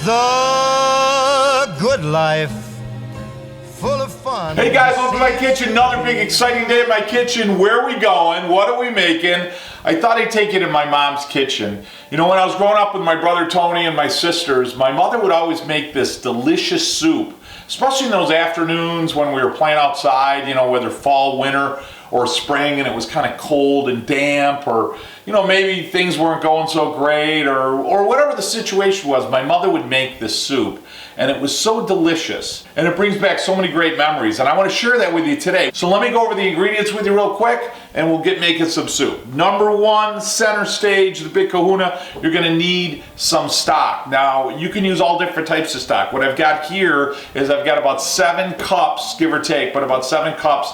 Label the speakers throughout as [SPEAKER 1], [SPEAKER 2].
[SPEAKER 1] the good life, full of fun.
[SPEAKER 2] Hey guys, welcome to my kitchen. Another big exciting day in my kitchen. Where are we going? What are we making? I thought I'd take it in my mom's kitchen. You know, when I was growing up with my brother Tony and my sisters, my mother would always make this delicious soup, especially in those afternoons when we were playing outside, you know, whether fall, winter, or spring, and it was kind of cold and damp, or, you know, maybe things weren't going so great, or whatever the situation was. My mother would make this soup, and it was so delicious, and it brings back so many great memories, and I want to share that with you today. So let me go over the ingredients with you real quick, and we'll get making some soup. Number one, center stage, the big kahuna, you're going to need some stock. Now, you can use all different types of stock. What I've got here is I've got about 7 cups, give or take, but about 7 cups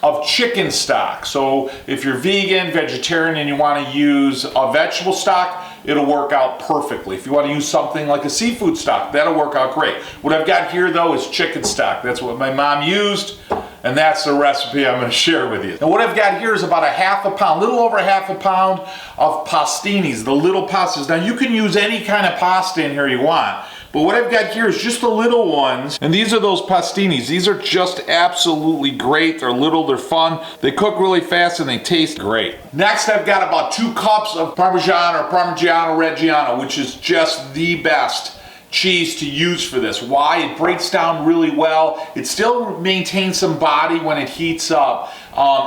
[SPEAKER 2] of chicken stock. So if you're vegan, vegetarian, and you want to use a vegetable stock, it'll work out perfectly. If you want to use something like a seafood stock, that'll work out great. What I've got here though is chicken stock. That's what my mom used, and that's the recipe I'm going to share with you. Now what I've got here is about a half a pound, little over a half a pound of pastinis, the little pastas. Now you can use any kind of pasta in here you want, but what I've got here is just the little ones, and these are those pastinis. These are just absolutely great. They're little, they're fun, they cook really fast, and they taste great. Next, I've got about 2 cups of Parmesan or Parmigiano Reggiano, which is just the best cheese to use for this. Why? It breaks down really well. It still maintains some body when it heats up.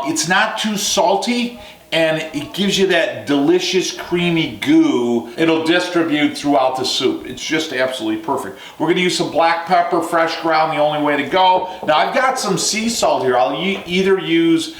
[SPEAKER 2] It's not too salty, and it gives you that delicious creamy goo. It'll distribute throughout the soup. It's just absolutely perfect. We're gonna use some black pepper, fresh ground, the only way to go. Now I've got some sea salt here. I'll either use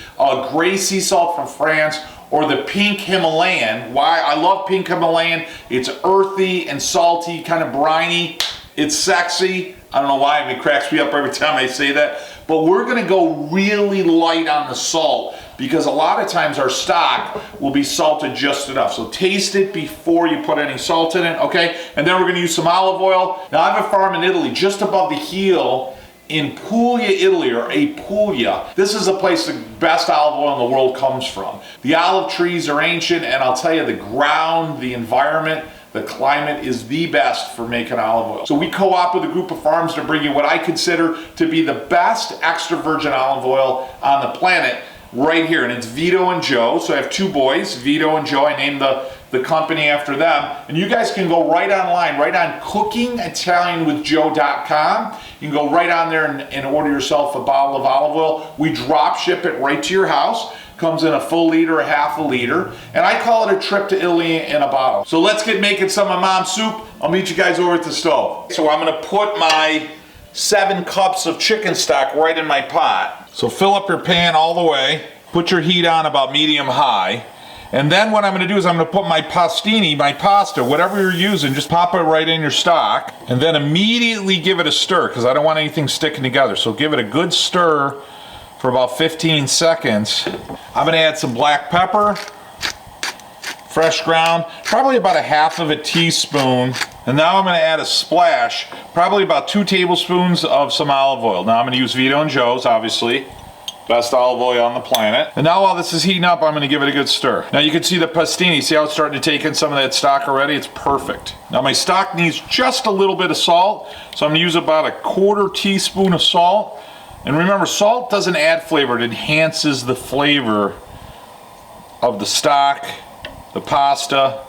[SPEAKER 2] gray sea salt from France or the pink Himalayan. Why? I love pink Himalayan. It's earthy and salty, kind of briny. It's sexy. I don't know why, it cracks me up every time I say that. But we're gonna go really light on the salt, because a lot of times our stock will be salted just enough. So taste it before you put any salt in it, okay? And then we're gonna use some olive oil. Now I have a farm in Italy, just above the heel in Puglia, Italy, or Apulia. This is a place the best olive oil in the world comes from. The olive trees are ancient, and I'll tell you, the ground, the environment, the climate is the best for making olive oil. So we co-op with a group of farms to bring you what I consider to be the best extra virgin olive oil on the planet right here, and it's Vito and Joe. So I have 2 boys, Vito and Joe. I named the company after them, and you guys can go right online, right on cookingitalianwithjoe.com. You can go right on there and order yourself a bottle of olive oil. We drop ship it right to your house. Comes in a full liter, a half a liter, and I call it a trip to Italy in a bottle. So let's get making some of Mom's soup. I'll meet you guys over at the stove. So I'm gonna put my 7 cups of chicken stock right in my pot. So fill up your pan all the way, put your heat on about medium high, and then what I'm gonna do is I'm gonna put my pastini, my pasta, whatever you're using, just pop it right in your stock, and then immediately give it a stir, because I don't want anything sticking together. So give it a good stir for about 15 seconds. I'm gonna add some black pepper, fresh ground, probably about a half of a teaspoon. And now I'm gonna add a splash, probably about 2 tablespoons of some olive oil. Now I'm gonna use Vito and Joe's, obviously. Best olive oil on the planet. And now while this is heating up, I'm gonna give it a good stir. Now you can see the pastini, see how it's starting to take in some of that stock already? It's perfect. Now my stock needs just a little bit of salt, so I'm gonna use about a 1/4 teaspoon of salt. And remember, salt doesn't add flavor, it enhances the flavor of the stock, the pasta,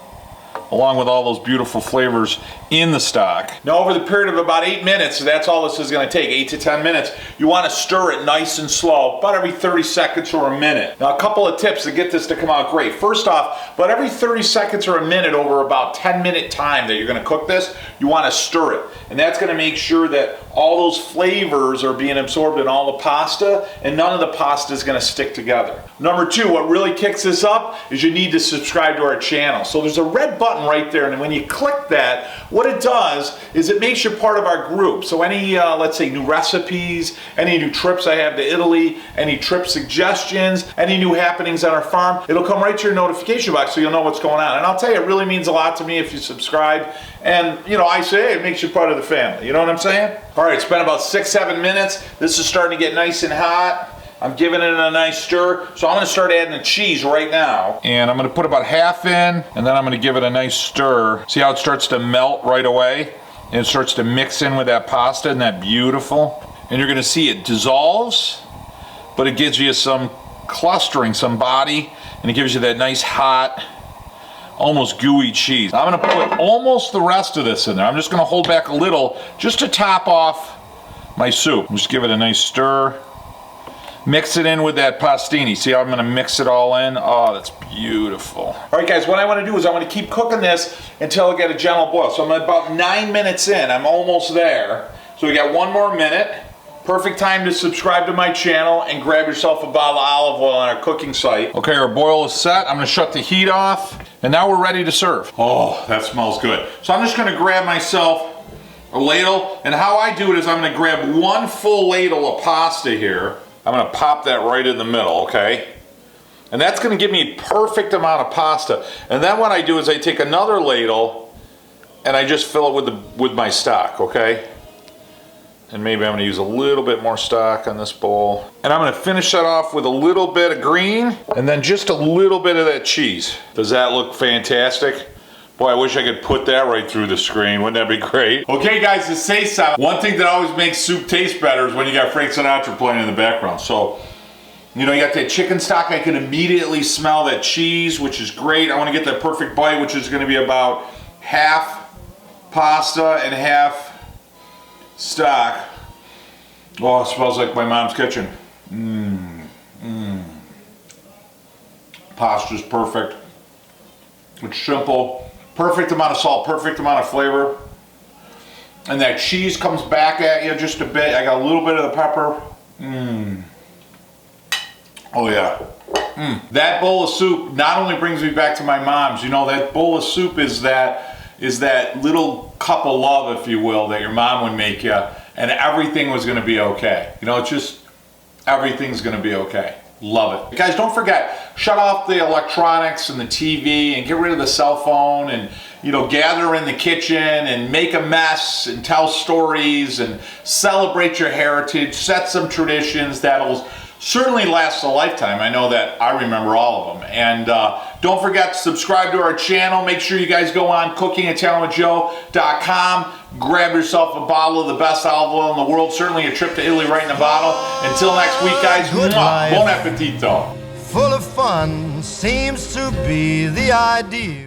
[SPEAKER 2] along with all those beautiful flavors in the stock. Now over the period of about 8 minutes, that's all this is gonna take, 8 to 10 minutes, you wanna stir it nice and slow, about every 30 seconds or a minute. Now a couple of tips to get this to come out great. First off, about every 30 seconds or a minute over about 10-minute time that you're gonna cook this, you wanna stir it. And that's gonna make sure that all those flavors are being absorbed in all the pasta, and none of the pasta is gonna stick together. Number 2, what really kicks this up is you need to subscribe to our channel. So there's a red button right there, and when you click that, what it does is it makes you part of our group. So any, let's say, new recipes, any new trips I have to Italy, any trip suggestions, any new happenings on our farm, it'll come right to your notification box so you'll know what's going on. And I'll tell you, it really means a lot to me if you subscribe. And, you know, I say, hey, it makes you part of the family. You know what I'm saying? All right, it's been about 6-7 minutes. This is starting to get nice and hot. I'm giving it a nice stir. So I'm gonna start adding the cheese right now. And I'm gonna put about half in, and then I'm gonna give it a nice stir. See how it starts to melt right away? And it starts to mix in with that pasta. Isn't that beautiful? And you're gonna see it dissolves, but it gives you some clustering, some body, and it gives you that nice hot, almost gooey cheese. I'm gonna put almost the rest of this in there. I'm just gonna hold back a little just to top off my soup. Just give it a nice stir. Mix it in with that pastini. See how I'm gonna mix it all in? Oh, that's beautiful. All right, guys, what I wanna do is I wanna keep cooking this until I get a gentle boil. So I'm about 9 minutes in, I'm almost there. So we got 1 more minute. Perfect time to subscribe to my channel and grab yourself a bottle of olive oil on our cooking site. Okay, our boil is set. I'm gonna shut the heat off, and now we're ready to serve. Oh, that smells good. So I'm just gonna grab myself a ladle, and how I do it is I'm gonna grab 1 full ladle of pasta here. I'm gonna pop that right in the middle, okay? And that's gonna give me a perfect amount of pasta. And then what I do is I take another ladle and I just fill it with my stock, okay? And maybe I'm gonna use a little bit more stock on this bowl. And I'm gonna finish that off with a little bit of green and then just a little bit of that cheese. Does that look fantastic? Boy, I wish I could put that right through the screen. Wouldn't that be great? Okay, guys, to say something, one thing that always makes soup taste better is when you got Frank Sinatra playing in the background. So, you know, you got that chicken stock. I can immediately smell that cheese, which is great. I want to get that perfect bite, which is going to be about half pasta and half stock. Oh, it smells like my mom's kitchen. Pasta's perfect. It's simple. Perfect amount of salt, perfect amount of flavor. And that cheese comes back at you just a bit. I got a little bit of the pepper. Oh yeah. That bowl of soup not only brings me back to my mom's, you know, that bowl of soup is that little cup of love, if you will, that your mom would make you, and everything was gonna be okay. You know, it's just, everything's gonna be okay. Love it. Guys, don't forget, shut off the electronics and the TV and get rid of the cell phone and, you know, gather in the kitchen and make a mess and tell stories and celebrate your heritage, set some traditions that'll certainly last a lifetime. I know that I remember all of them. And don't forget to subscribe to our channel. Make sure you guys go on cookingitalianwithjoe.com. Grab yourself a bottle of the best olive oil in the world. Certainly a trip to Italy right in a bottle. Until next week, guys,
[SPEAKER 1] Good life.
[SPEAKER 2] buon appetito.
[SPEAKER 1] Full of fun seems to be the ideal.